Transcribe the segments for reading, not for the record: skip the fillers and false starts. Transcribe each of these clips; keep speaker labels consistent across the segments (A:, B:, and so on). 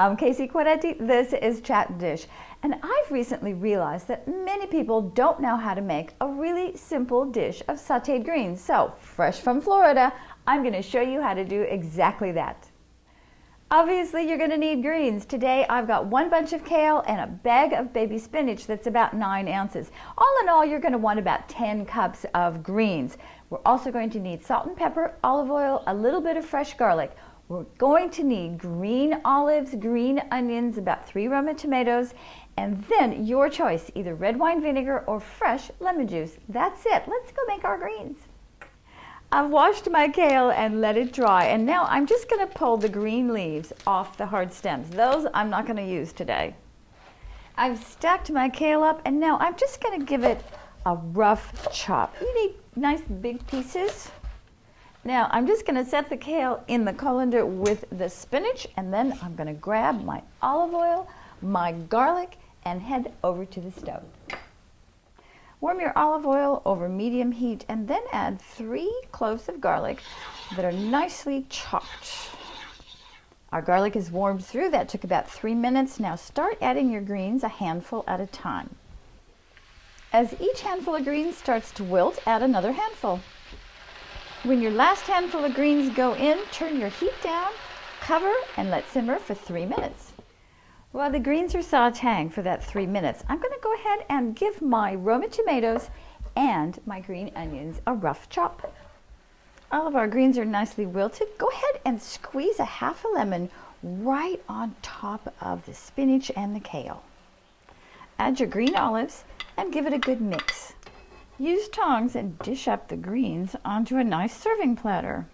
A: I'm Casey Quaretti, this is Chat Dish, and I've recently realized that many people don't know how to make a really simple dish of sauteed greens. So, fresh from Florida, I'm going to show you how to do exactly that. Obviously, you're going to need greens. Today, I've got one bunch of kale and a bag of baby spinach that's about 9 ounces. All in all, you're going to want about 10 cups of greens. We're also going to need salt and pepper, olive oil, a little bit of fresh garlic. We're going to need green olives, green onions, about 3 Roma tomatoes, and then your choice, either red wine vinegar or fresh lemon juice. That's it. Let's go make our greens. I've washed my kale and let it dry, and now I'm just going to pull the green leaves off the hard stems. Those I'm not going to use today. I've stacked my kale up, and now I'm just going to give it a rough chop. You need nice big pieces. Now I'm just going to set the kale in the colander with the spinach, and then I'm going to grab my olive oil, my garlic, and head over to the stove. Warm your olive oil over medium heat and then add 3 cloves of garlic that are nicely chopped. Our garlic is warmed through. That took about 3 minutes. Now start adding your greens a handful at a time. As each handful of greens starts to wilt, add another handful. When your last handful of greens go in, turn your heat down, cover, and let simmer for 3 minutes. While the greens are sautéing for that 3 minutes, I'm going to go ahead and give my Roma tomatoes and my green onions a rough chop. All of our greens are nicely wilted. Go ahead and squeeze a half a lemon right on top of the spinach and the kale. Add your green olives and give it a good mix. Use tongs and dish up the greens onto a nice serving platter.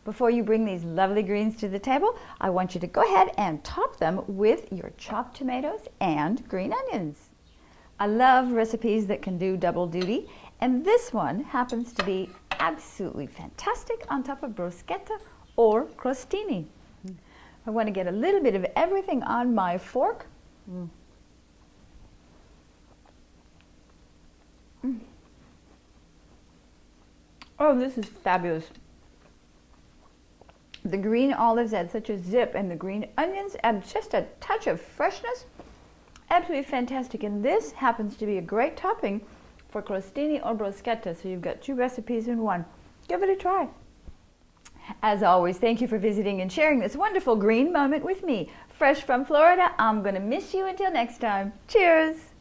A: Before you bring these lovely greens to the table, I want you to go ahead and top them with your chopped tomatoes and green onions. I love recipes that can do double duty, and this one happens to be absolutely fantastic on top of bruschetta or crostini. I want to get a little bit of everything on my fork. Oh, this is fabulous. The green olives add such a zip, and the green onions add just a touch of freshness. Absolutely fantastic. And this happens to be a great topping for crostini or bruschetta, so you've got 2 recipes in one. Give it a try. As always, thank you for visiting and sharing this wonderful green moment with me. Fresh from Florida, I'm going to miss you until next time. Cheers!